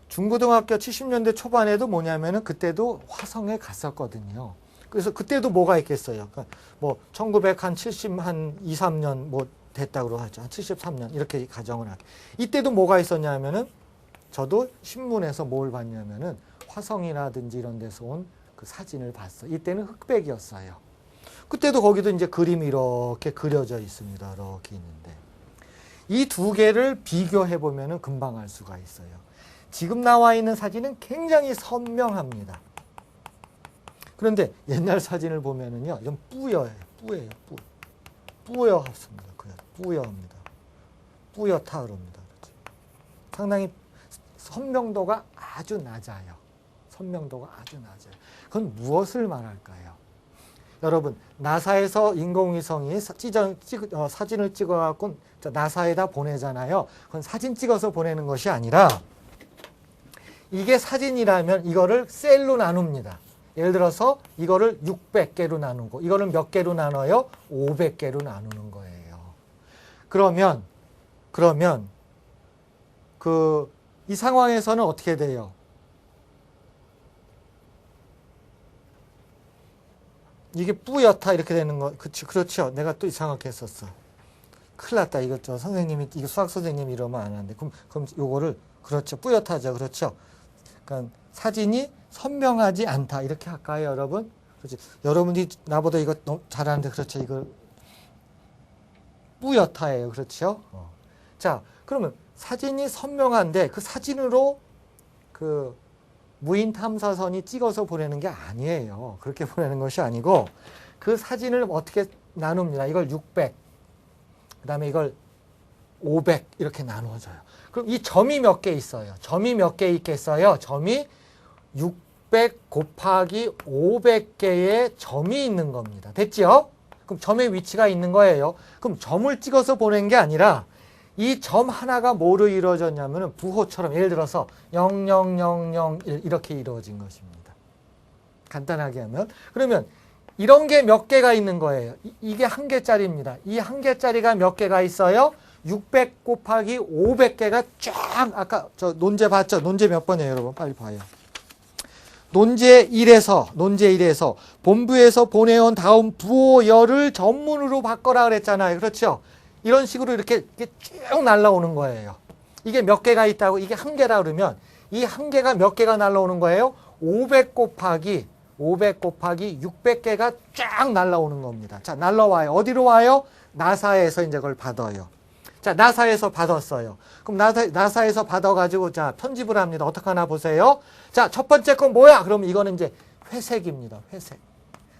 Speaker 1: 중고등학교 70년대 초반에도 뭐냐면은 그때도 화성에 갔었거든요. 그래서 그때도 뭐가 있겠어요. 그러니까 뭐 1970 한 2, 3년 뭐 됐다고 하죠. 한 73년 이렇게 가정을 하게. 이때도 뭐가 있었냐면은 저도 신문에서 뭘 봤냐면은 화성이라든지 이런 데서 온 그 사진을 봤어요. 이때는 흑백이었어요. 그때도 거기도 이제 그림이 이렇게 그려져 있습니다. 이렇게 있는데. 이 두 개를 비교해 보면은 금방 알 수가 있어요. 지금 나와 있는 사진은 굉장히 선명합니다. 그런데 옛날 사진을 보면은요, 이건 뿌여요. 뿌예요. 뿌여합니다. 뿌여합니다. 뿌옇다 그럽니다. 상당히 선명도가 아주 낮아요. 선명도가 아주 낮아요. 그건 무엇을 말할까요? 여러분, 나사에서 인공위성이 사진을 찍어갖고 나사에다 보내잖아요. 그건 사진 찍어서 보내는 것이 아니라 이게 사진이라면 이거를 셀로 나눕니다. 예를 들어서 이거를 600개로 나누고 이거를 몇 개로 나눠요? 500개로 나누는 거예요. 그러면 이 상황에서는 어떻게 돼요? 이게 뿌옇다 이렇게 되는 거, 그렇죠. 내가 또 이상하게 했었어. 큰일 났다. 이거 이거 수학 선생님이 이러면 안 하는데. 그럼 요거를, 그렇죠. 뿌옇다죠. 그렇죠. 그러니까 사진이 선명하지 않다. 이렇게 할까요, 여러분? 그렇지. 여러분이 나보다 이거 너무 잘하는데, 그렇죠. 이거 뿌옇다예요. 그렇죠. 자, 그러면 사진이 선명한데 그 사진으로 무인 탐사선이 찍어서 보내는 게 아니에요. 그렇게 보내는 것이 아니고 그 사진을 어떻게 나눕니다. 이걸 600, 그 다음에 이걸 500 이렇게 나누어져요. 그럼 이 점이 몇 개 있어요? 점이 몇 개 있겠어요? 점이 600 곱하기 500개의 점이 있는 겁니다. 됐죠? 그럼 점의 위치가 있는 거예요. 그럼 점을 찍어서 보낸 게 아니라 이 점 하나가 뭐로 이루어졌냐면 부호처럼 예를 들어서 0001 이렇게 이루어진 것입니다. 간단하게 하면. 그러면 이런 게 몇 개가 있는 거예요. 이게 한 개짜리입니다. 이 한 개짜리가 몇 개가 있어요? 600 곱하기 500개가 쫙, 아까 저 논제 봤죠? 논제 몇 번이에요, 여러분? 빨리 봐요. 논제 1에서 본부에서 보내온 다음 부호열을 전문으로 바꿔라 그랬잖아요. 그렇죠? 이런 식으로 이렇게 쭉 날라오는 거예요. 이게 몇 개가 있다고, 이게 한 개라 그러면 이 한 개가 몇 개가 날라오는 거예요? 500 곱하기 600개가 쫙 날라오는 겁니다. 자, 날라와요. 어디로 와요? 나사에서 이제 그걸 받아요. 자, 나사에서 받았어요. 그럼 나사에서 받아가지고 자, 편집을 합니다. 어떻게 하나 보세요. 자, 첫 번째 건 뭐야? 그럼 이거는 이제 회색입니다. 회색.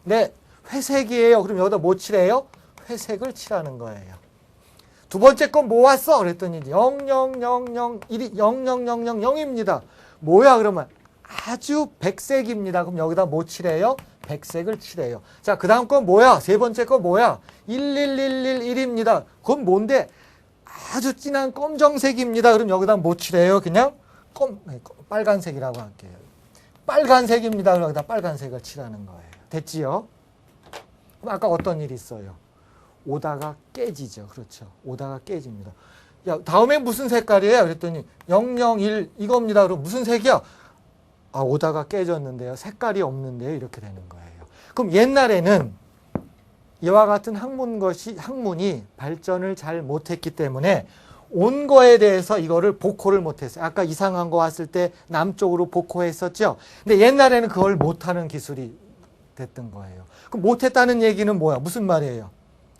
Speaker 1: 네, 회색이에요. 그럼 여기다 뭐 칠해요? 회색을 칠하는 거예요. 두 번째 건 뭐 왔어? 그랬더니 00000입니다. 뭐야? 그러면 아주 백색입니다. 그럼 여기다 뭐 칠해요? 백색을 칠해요. 자, 그 다음 건 뭐야? 세 번째 건 뭐야? 11111입니다. 그건 뭔데? 아주 진한 검정색입니다. 그럼 여기다 뭐 칠해요? 그냥 빨간색이라고 할게요. 빨간색입니다. 그럼 여기다 빨간색을 칠하는 거예요. 됐지요? 그럼 아까 어떤 일이 있어요? 오다가 깨지죠. 그렇죠. 오다가 깨집니다. 야, 다음에 무슨 색깔이에요? 그랬더니 001 이겁니다. 그럼 무슨 색이야? 아, 오다가 깨졌는데요. 색깔이 없는데요. 이렇게 되는 거예요. 그럼 옛날에는 이와 같은 학문이 발전을 잘 못했기 때문에 온 거에 대해서 이거를 복호를 못했어요. 아까 이상한 거 왔을 때 남쪽으로 복호했었죠. 근데 옛날에는 그걸 못하는 기술이 됐던 거예요. 그럼 못했다는 얘기는 뭐야? 무슨 말이에요?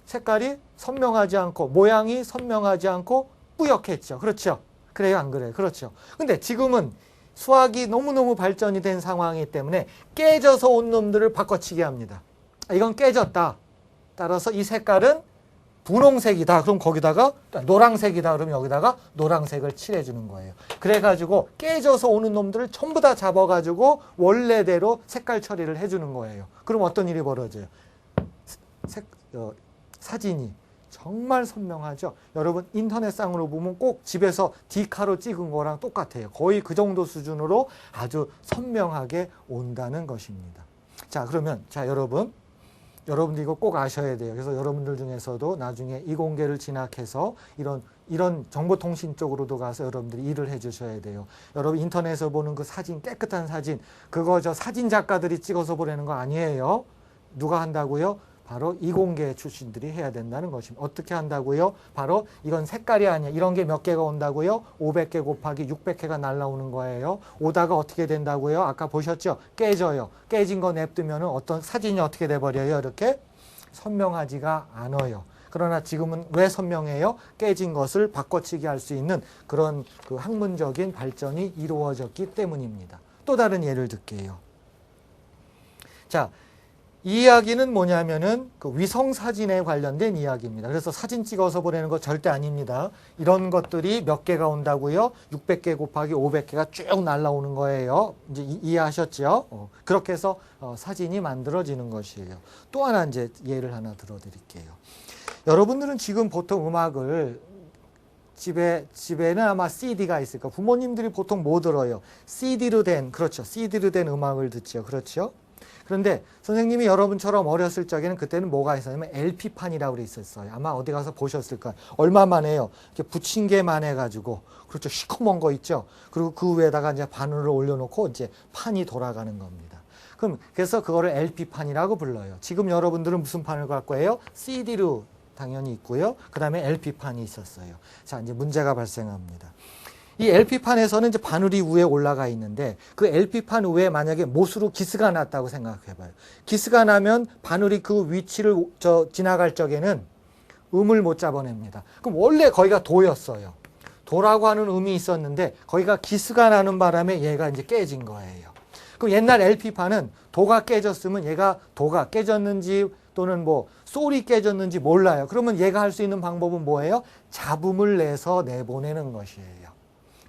Speaker 1: 색깔이 선명하지 않고 모양이 선명하지 않고 뿌옇겠죠. 그렇죠? 그래요? 안 그래요? 그렇죠. 근데 지금은 수학이 너무너무 발전이 된 상황이기 때문에 깨져서 온 놈들을 바꿔치기 합니다. 이건 깨졌다. 따라서 이 색깔은 분홍색이다. 그럼 거기다가 노란색이다. 그러면 여기다가 노란색을 칠해주는 거예요. 그래가지고 깨져서 오는 놈들을 전부 다 잡아가지고 원래대로 색깔 처리를 해주는 거예요. 그럼 어떤 일이 벌어져요? 사진이 정말 선명하죠. 여러분 인터넷상으로 보면 꼭 집에서 디카로 찍은 거랑 똑같아요. 거의 그 정도 수준으로 아주 선명하게 온다는 것입니다. 자, 그러면 여러분들 이거 꼭 아셔야 돼요. 그래서 여러분들 중에서도 나중에 이공계를 진학해서 이런 정보통신 쪽으로도 가서 여러분들이 일을 해주셔야 돼요. 여러분 인터넷에서 보는 그 사진, 깨끗한 사진, 그거 저 사진 작가들이 찍어서 보내는 거 아니에요. 누가 한다고요? 바로 이공계 출신들이 해야 된다는 것입니다. 어떻게 한다고요? 바로 이건 색깔이 아니야. 이런 게 몇 개가 온다고요? 500개 곱하기 600개가 날라오는 거예요. 오다가 어떻게 된다고요? 아까 보셨죠? 깨져요. 깨진 거 냅두면 어떤 사진이 어떻게 돼버려요? 이렇게 선명하지가 않아요. 그러나 지금은 왜 선명해요? 깨진 것을 바꿔치기 할 수 있는 그런 그 학문적인 발전이 이루어졌기 때문입니다. 또 다른 예를 들게요. 자, 이 이야기는 뭐냐면은 그 위성 사진에 관련된 이야기입니다. 그래서 사진 찍어서 보내는 거 절대 아닙니다. 이런 것들이 몇 개가 온다고요? 600개 곱하기 500개가 쭉 날라오는 거예요. 이제 이해하셨죠? 그렇게 해서 사진이 만들어지는 것이에요. 또 하나 이제 예를 하나 들어드릴게요. 여러분들은 지금 보통 음악을 집에는 아마 CD가 있을 거예요. 부모님들이 보통 뭐 들어요? CD로 된 음악을 듣죠. 그렇죠? 그런데 선생님이 여러분처럼 어렸을 적에는 그때는 뭐가 있었냐면 LP판이라고 있었어요. 아마 어디 가서 보셨을 거예요. 얼마만 해요? 이렇게 붙임개만 해가지고, 그렇죠. 시커먼 거 있죠. 그리고 그 위에다가 이제 바늘을 올려놓고 이제 판이 돌아가는 겁니다. 그래서 그거를 LP판이라고 불러요. 지금 여러분들은 무슨 판을 갖고 해요? CD로 당연히 있고요. 그 다음에 LP판이 있었어요. 자, 이제 문제가 발생합니다. 이 LP판에서는 이제 바늘이 위에 올라가 있는데 그 LP판 위에 만약에 못으로 기스가 났다고 생각해 봐요. 기스가 나면 바늘이 그 위치를 지나갈 적에는 음을 못 잡아냅니다. 그럼 원래 거기가 도였어요. 도라고 하는 음이 있었는데 거기가 기스가 나는 바람에 얘가 이제 깨진 거예요. 그럼 옛날 LP판은 도가 깨졌으면 얘가 도가 깨졌는지 또는 뭐 솔이 깨졌는지 몰라요. 그러면 얘가 할 수 있는 방법은 뭐예요? 잡음을 내서 내보내는 것이에요.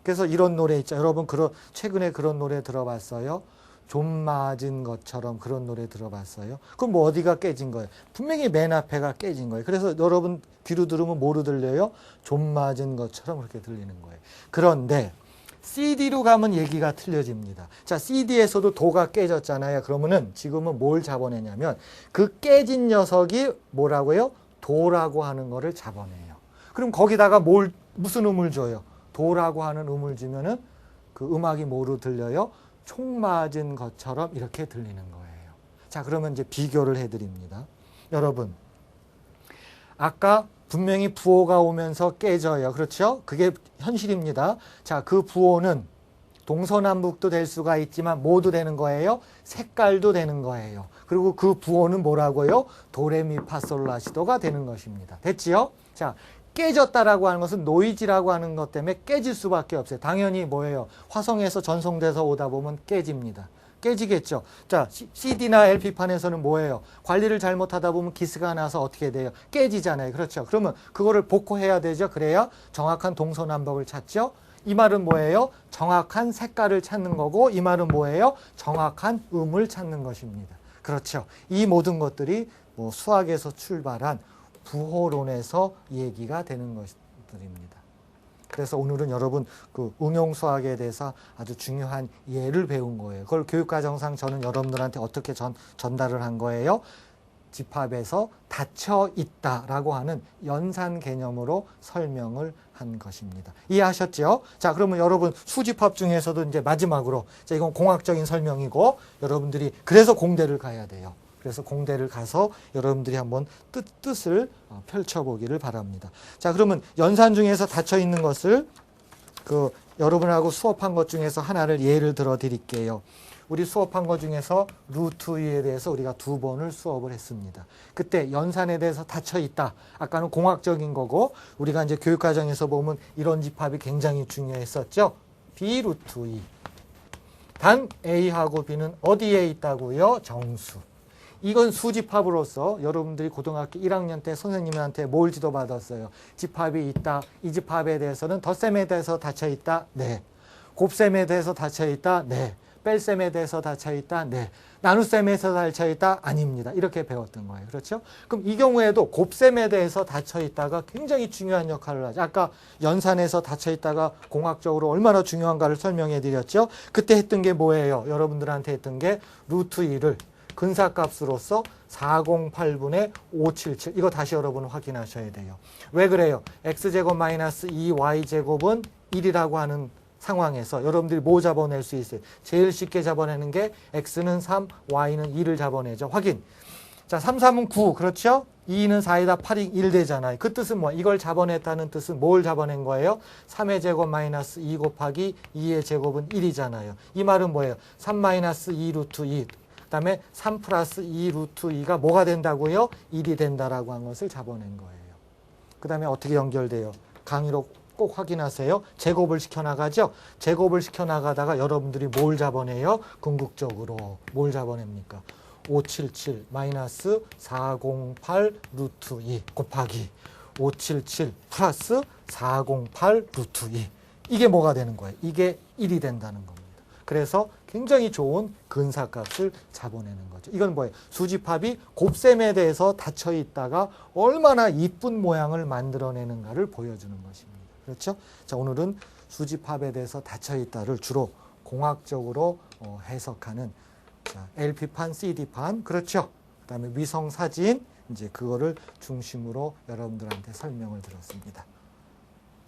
Speaker 1: 그래서 이런 노래 있죠. 여러분 최근에 그런 노래 들어봤어요? 좀 맞은 것처럼 그런 노래 들어봤어요? 그럼 뭐 어디가 깨진 거예요? 분명히 맨 앞에가 깨진 거예요. 그래서 여러분 귀로 들으면 뭐로 들려요? 좀 맞은 것처럼 그렇게 들리는 거예요. 그런데 CD로 가면 얘기가 틀려집니다. 자, CD에서도 도가 깨졌잖아요. 그러면은 지금은 뭘 잡아내냐면 그 깨진 녀석이 뭐라고요? 도라고 하는 거를 잡아내요. 그럼 거기다가 무슨 음을 줘요? 도라고 하는 음을 주면은 그 음악이 뭐로 들려요? 총 맞은 것처럼 이렇게 들리는 거예요. 자, 그러면 이제 비교를 해드립니다. 여러분, 아까 분명히 부호가 오면서 깨져요. 그렇죠? 그게 현실입니다. 자, 그 부호는 동서남북도 될 수가 있지만 뭐도 되는 거예요? 색깔도 되는 거예요. 그리고 그 부호는 뭐라고요? 도레미파솔라시도가 되는 것입니다. 됐지요? 자, 깨졌다라고 하는 것은 노이즈라고 하는 것 때문에 깨질 수밖에 없어요. 당연히 뭐예요? 화성에서 전송돼서 오다 보면 깨집니다. 깨지겠죠. 자, CD나 LP판에서는 뭐예요? 관리를 잘못하다 보면 기스가 나서 어떻게 돼요? 깨지잖아요. 그렇죠. 그러면 그거를 복호해야 되죠. 그래야 정확한 동서남북을 찾죠. 이 말은 뭐예요? 정확한 색깔을 찾는 거고, 이 말은 뭐예요? 정확한 음을 찾는 것입니다. 그렇죠. 이 모든 것들이 뭐 수학에서 출발한 부호론에서 얘기가 되는 것들입니다. 그래서 오늘은 여러분 그 응용수학에 대해서 아주 중요한 예를 배운 거예요. 그걸 교육과정상 저는 여러분들한테 어떻게 전달을 한 거예요? 집합에서 닫혀 있다라고 하는 연산 개념으로 설명을 한 것입니다. 이해하셨죠? 자, 그러면 여러분 수집합 중에서도 이제 마지막으로, 자, 이건 공학적인 설명이고 여러분들이 그래서 공대를 가야 돼요. 그래서 공대를 가서 여러분들이 한번 뜻을 펼쳐보기를 바랍니다. 자, 그러면 연산 중에서 닫혀 있는 것을 여러분하고 수업한 것 중에서 하나를 예를 들어 드릴게요. 우리 수업한 것 중에서 루트 2에 대해서 우리가 2번을 수업을 했습니다. 그때 연산에 대해서 닫혀 있다. 아까는 공학적인 거고 우리가 이제 교육과정에서 보면 이런 집합이 굉장히 중요했었죠. B 루트 2. 단 A하고 B는 어디에 있다고요? 정수. 이건 수집합으로서 여러분들이 고등학교 1학년 때 선생님한테 뭘 지도받았어요? 집합이 있다. 이 집합에 대해서는 덧셈에 대해서 닫혀 있다. 네. 곱셈에 대해서 닫혀 있다. 네. 뺄셈에 대해서 닫혀 있다. 네. 나눗셈에서 닫혀 있다. 아닙니다. 이렇게 배웠던 거예요. 그렇죠? 그럼 이 경우에도 곱셈에 대해서 닫혀 있다가 굉장히 중요한 역할을 하죠. 아까 연산에서 닫혀 있다가 공학적으로 얼마나 중요한가를 설명해 드렸죠. 그때 했던 게 뭐예요? 여러분들한테 했던 게 루트 2를 근사값으로서 408분의 577 이거 다시 여러분 확인하셔야 돼요. 왜 그래요? x제곱 마이너스 2y제곱은 1이라고 하는 상황에서 여러분들이 뭐 잡아낼 수 있어요? 제일 쉽게 잡아내는 게 x는 3, y는 2를 잡아내죠. 확인. 자, 3, 3은 9. 그렇죠? 2는 4에다 8이 1 되잖아요. 그 뜻은 뭐? 이걸 잡아냈다는 뜻은 뭘 잡아낸 거예요? 3의 제곱 마이너스 2 곱하기 2의 제곱은 1이잖아요. 이 말은 뭐예요? 3 마이너스 2 루트 2. 그 다음에 3 플러스 2 루트 2가 뭐가 된다고요? 1이 된다라고 한 것을 잡아낸 거예요. 그 다음에 어떻게 연결돼요? 강의로 꼭 확인하세요. 제곱을 시켜나가죠. 제곱을 시켜나가다가 여러분들이 뭘 잡아내요? 궁극적으로 뭘 잡아냅니까? 577 마이너스 408 루트 2 곱하기 577 플러스 408 루트 2. 이게 뭐가 되는 거예요? 이게 1이 된다는 겁니다. 그래서 굉장히 좋은 근사값을 잡아내는 거죠. 이건 뭐예요? 수집합이 곱셈에 대해서 닫혀 있다가 얼마나 이쁜 모양을 만들어내는가를 보여주는 것입니다. 그렇죠? 자, 오늘은 수집합에 대해서 닫혀 있다를 주로 공학적으로 해석하는 LP판, CD판, 그렇죠? 그다음에 위성 사진, 이제 그거를 중심으로 여러분들한테 설명을 드렸습니다.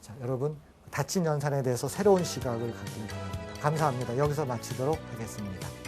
Speaker 1: 자, 여러분 닫힌 연산에 대해서 새로운 시각을 갖길 바랍니다. 감사합니다. 여기서 마치도록 하겠습니다.